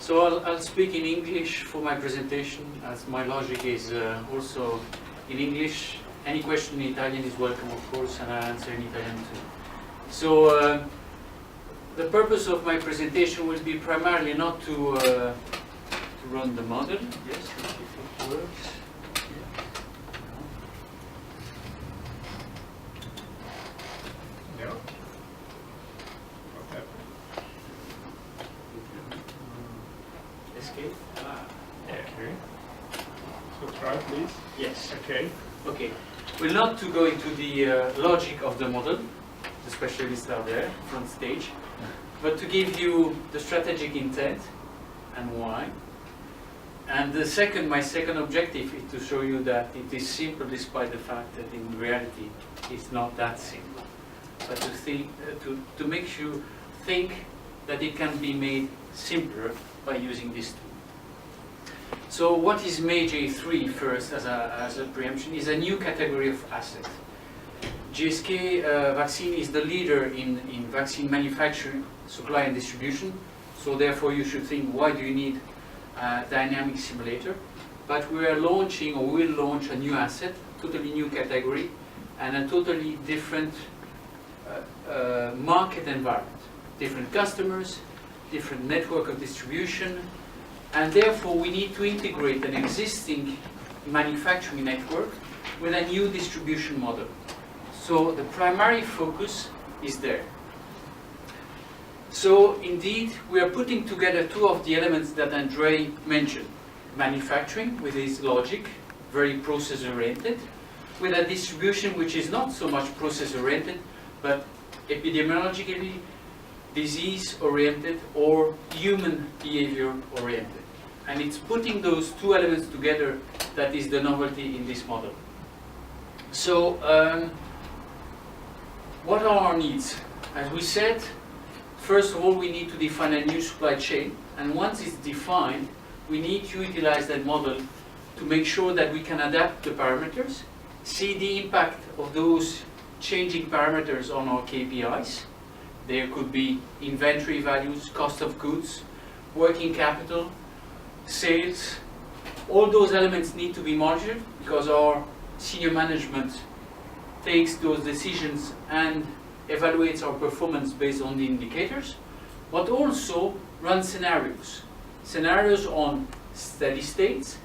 So I'll speak in English for my presentation, as my logic is also in English. Any question in Italian is welcome, of course, and I'll answer in Italian too. So the purpose of my presentation will be primarily not to run the model. Yes, if it works. Yeah. Escape. Okay. So try, please. Yes. Okay. Okay. We'll not to go into the logic of the model. The specialists are there, front stage, but to give you the strategic intent and why. And my second objective is to show you that it is simple, despite the fact that in reality it's not that simple. But to think, to make you think that it can be made simpler by using this tool. So what is MAJ3 first as a preemption is a new category of asset. GSK vaccine is the leader in vaccine manufacturing, supply and distribution. So therefore you should think, why do you need a dynamic simulator? But we are launching, or will launch, a new asset, totally new category, and a totally different market environment. Different customers, different network of distribution, and therefore we need to integrate an existing manufacturing network with a new distribution model. So the primary focus is there. So indeed, we are putting together two of the elements that Andre mentioned. Manufacturing, with its logic, very process-oriented, with a distribution which is not so much process-oriented, but epidemiologically disease-oriented or human behavior-oriented. And it's putting those two elements together that is the novelty in this model. So, what are our needs? As we said, first of all, we need to define a new supply chain, and once it's defined, we need to utilize that model to make sure that we can adapt the parameters, see the impact of those changing parameters on our KPIs. There could be inventory values, cost of goods, working capital, sales. All those elements need to be monitored because our senior management takes those decisions and evaluates our performance based on the indicators, but also run scenarios. Scenarios on steady states,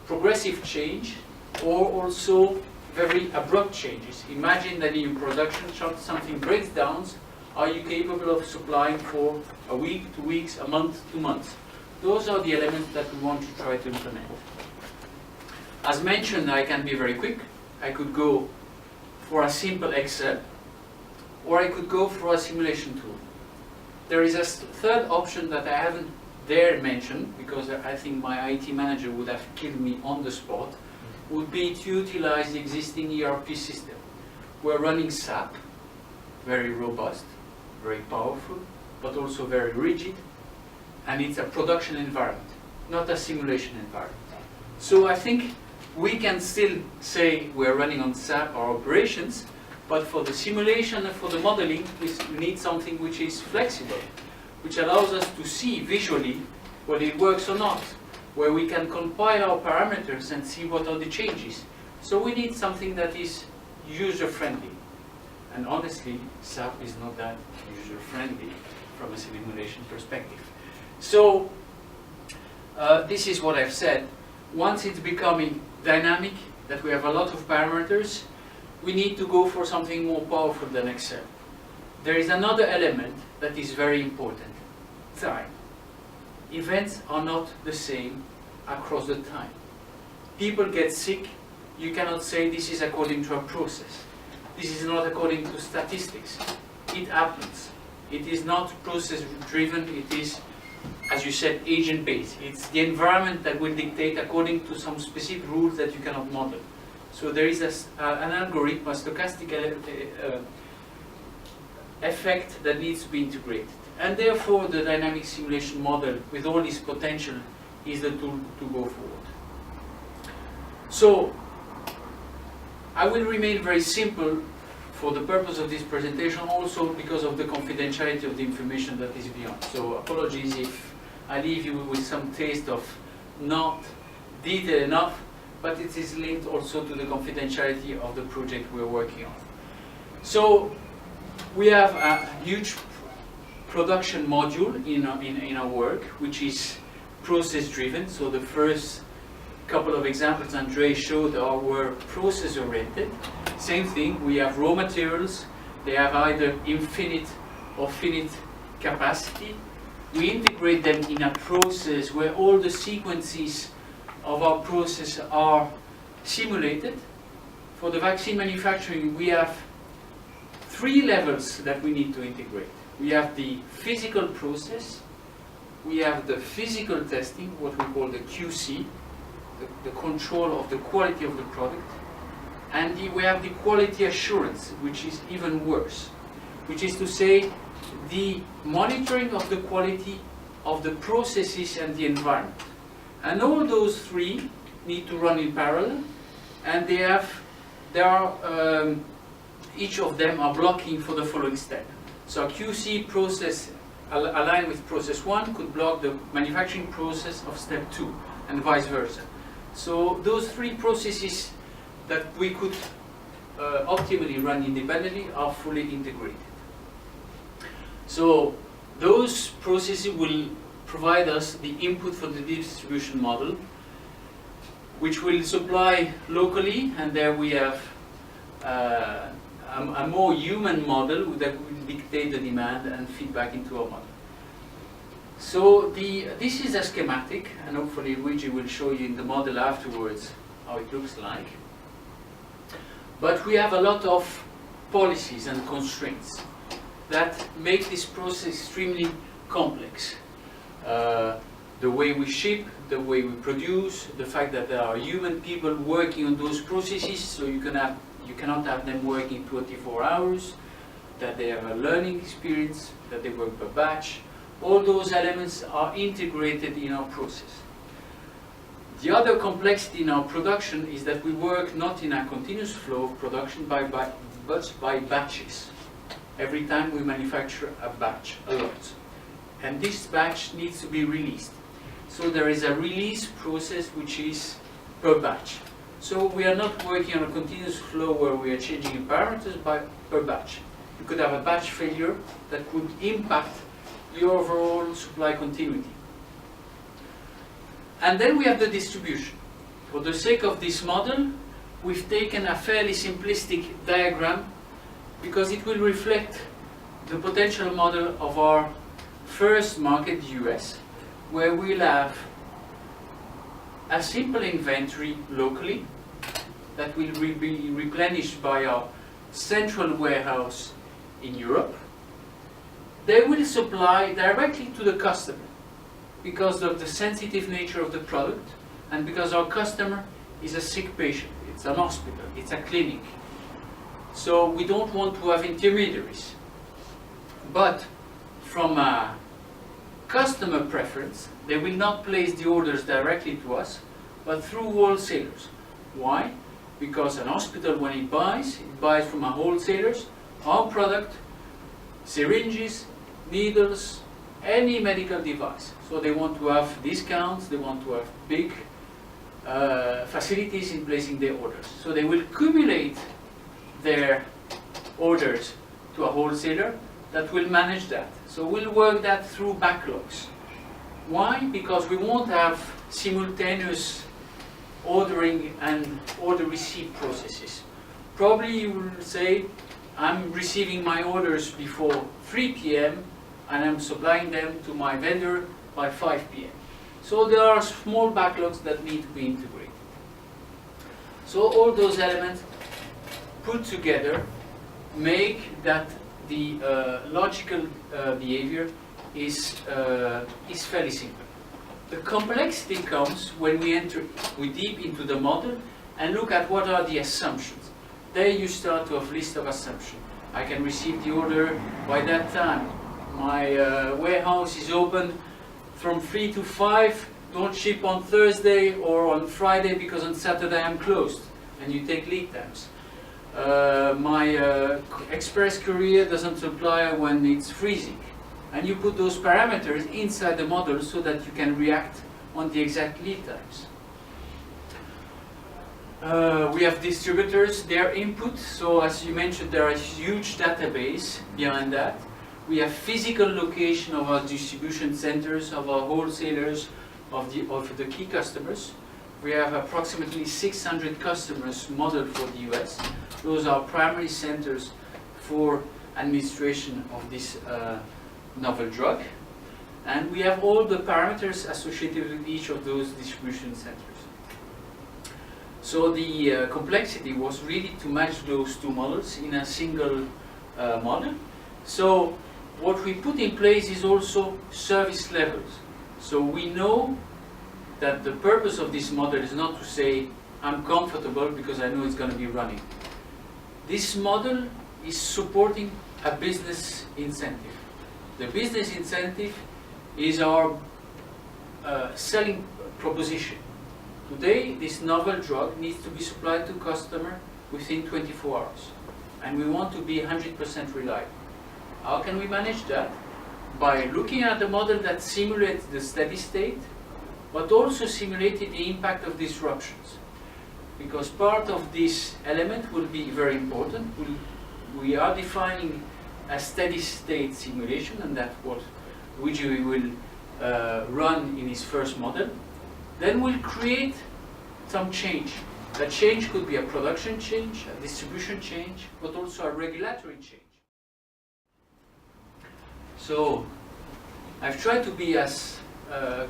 progressive change, or also very abrupt changes. Imagine that in your production something breaks down. Are you capable of supplying for a week, 2 weeks, a month, 2 months? Those are the elements that we want to try to implement. As mentioned, I can be very quick. I could go for a simple Excel, or I could go for a simulation tool. There is a third option that I haven't dare mention, because I think my IT manager would have killed me on the spot, would be to utilize the existing ERP system. We're running SAP, very robust, very powerful, but also very rigid, and it's a production environment, not a simulation environment. So I think we can still say we're running on SAP, our operations, but for the simulation and for the modeling, we need something which is flexible, which allows us to see visually whether it works or not, where we can compile our parameters and see what are the changes. So we need something that is user-friendly. And honestly, SAP is not that user-friendly from a simulation perspective. So this is what I've said. Once it's becoming dynamic, that we have a lot of parameters, we need to go for something more powerful than Excel. There is another element that is very important: time. Events are not the same across the time. People get sick. You cannot say this is according to a process. This is not according to statistics. It happens. It is not process-driven. It is, as you said, agent-based. It's the environment that will dictate according to some specific rules that you cannot model. So there is an algorithm, a stochastic effect that needs to be integrated. And therefore, the dynamic simulation model, with all its potential, is the tool to go forward. So, I will remain very simple for the purpose of this presentation, also because of the confidentiality of the information that is beyond. So apologies if I leave you with some taste of not detailed enough, but it is linked also to the confidentiality of the project we're working on. So we have a huge production module in our work, which is process driven. So the first couple of examples Andre showed were process oriented. Same thing, we have raw materials, they have either infinite or finite capacity. We integrate them in a process where all the sequences of our process are simulated. For the vaccine manufacturing, we have 3 levels that we need to integrate. We have the physical process, we have the physical testing, what we call the QC, the control of the quality of the product, and we have the quality assurance, which is even worse, which is to say the monitoring of the quality of the processes and the environment. And all those 3 need to run in parallel, and each of them are blocking for the following step. So a QC process aligned with process 1 could block the manufacturing process of step 2, and vice versa. So those 3 processes that we could optimally run independently are fully integrated. So those processes will provide us the input for the distribution model, which will supply locally, and there we have a more human model that will dictate the demand and feed back into our model. So this is a schematic, and hopefully Luigi will show you in the model afterwards how it looks like. But we have a lot of policies and constraints that make this process extremely complex. The way we ship, the way we produce, the fact that there are human people working on those processes, so you cannot have them working 24 hours, that they have a learning experience, that they work per batch. All those elements are integrated in our process. The other complexity in our production is that we work not in a continuous flow of production, but by batches. Every time we manufacture a batch, a lot. And this batch needs to be released. So there is a release process which is per batch. So we are not working on a continuous flow where we are changing parameters per batch. You could have a batch failure that could impact the overall supply continuity. And then we have the distribution. For the sake of this model, we've taken a fairly simplistic diagram because it will reflect the potential model of our first market, the US, where we'll have a simple inventory locally that will be replenished by our central warehouse in Europe. They will supply directly to the customer because of the sensitive nature of the product and because our customer is a sick patient. It's an hospital, it's a clinic. So we don't want to have intermediaries. But from a customer preference, they will not place the orders directly to us, but through wholesalers. Why? Because an hospital, when it buys from a wholesalers, our product, syringes, needles, any medical device. So they want to have discounts, they want to have big facilities in placing their orders. So they will accumulate their orders to a wholesaler that will manage that. So we'll work that through backlogs. Why? Because we won't have simultaneous ordering and order receipt processes. Probably you will say, I'm receiving my orders before 3 p.m. and I'm supplying them to my vendor by 5 p.m. So there are small backlogs that need to be integrated. So all those elements put together make that the logical behavior is fairly simple. The complexity comes when we deep into the model and look at what are the assumptions. There you start to have a list of assumptions. I can receive the order by that time. My warehouse is open from 3 to 5. Don't ship on Thursday or on Friday because on Saturday I'm closed. And you take lead times. My express courier doesn't supply when it's freezing. And you put those parameters inside the model so that you can react on the exact lead times. We have distributors, their input. So as you mentioned, there is a huge database behind that. We have physical location of our distribution centers, of our wholesalers, of the key customers. We have approximately 600 customers modeled for the US. Those are primary centers for administration of this novel drug. And we have all the parameters associated with each of those distribution centers. So the complexity was really to match those two models in a single model. So what we put in place is also service levels. So we know that the purpose of this model is not to say, I'm comfortable because I know it's going to be running. This model is supporting a business incentive. The business incentive is our selling proposition. Today, this novel drug needs to be supplied to customer within 24 hours. And we want to be 100% reliable. How can we manage that? By looking at the model that simulates the steady state, but also simulated the impact of disruptions. Because part of this element will be very important. We are defining a steady state simulation, and that's what Luigi will run in his first model. Then we'll create some change. That change could be a production change, a distribution change, but also a regulatory change. So I've tried to be as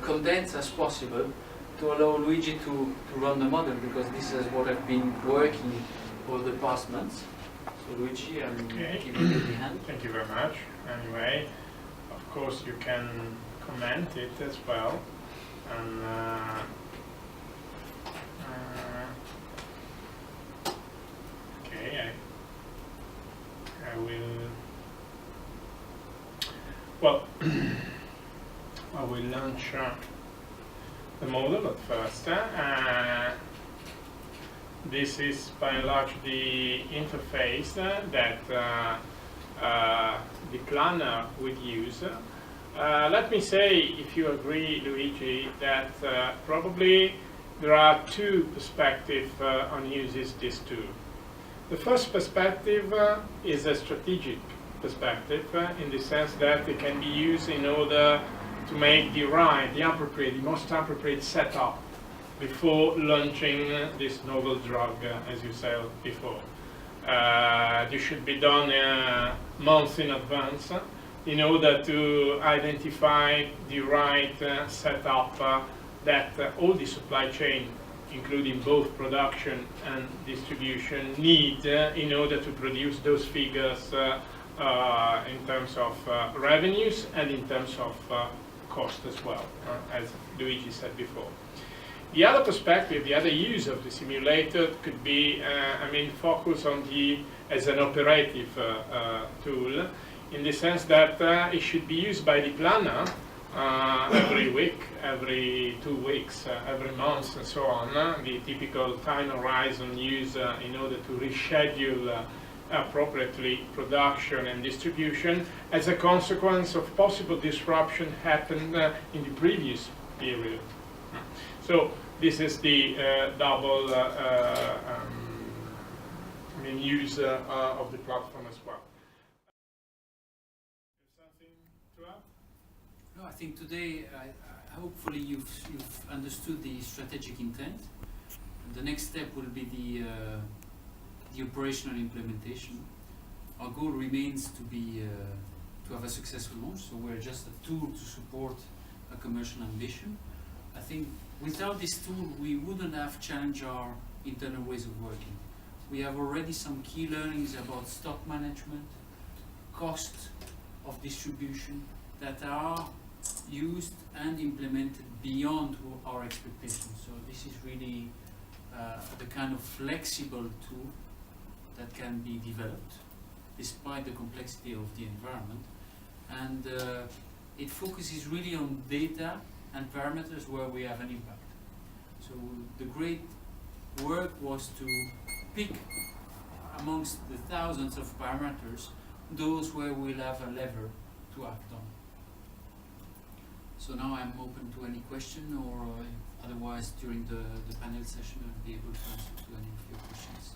condensed as possible to allow Luigi to run the model, because this is what I've been working for the past months. So Luigi, I'm giving you the hand. Thank you very much. Anyway, of course you can comment it as well. And okay, I will. Well, I will launch the model at first. This is by and large the interface that the planner would use. Let me say, if you agree, Luigi, that probably there are two perspectives on using this tool. The first perspective is a strategic perspective, in the sense that it can be used in order to make the most appropriate setup before launching this novel drug, as you said before. This should be done months in advance, in order to identify the right setup that all the supply chain, including both production and distribution, need in order to produce those figures in terms of revenues and in terms of cost as well, as Luigi said before. The other perspective, the other use of the simulator could be, focus on as an operative tool, in the sense that it should be used by the planner every week, every 2 weeks, every month, and so on. The typical time horizon used in order to reschedule appropriately production and distribution as a consequence of possible disruption happened in the previous period. So this is the double use of the platform as well. Something to add? No, I think today, hopefully you've understood the strategic intent. The next step will be the operational implementation. Our goal remains to have a successful launch, so we're just a tool to support a commercial ambition. I think without this tool, we wouldn't have challenged our internal ways of working. We have already some key learnings about stock management, cost of distribution, that are used and implemented beyond our expectations. So this is really the kind of flexible tool that can be developed despite the complexity of the environment. And it focuses really on data and parameters where we have an impact. So the great work was to pick amongst the thousands of parameters those where we'll have a lever to act on. So now I'm open to any question, or otherwise during the panel session I'll be able to answer to any of your questions.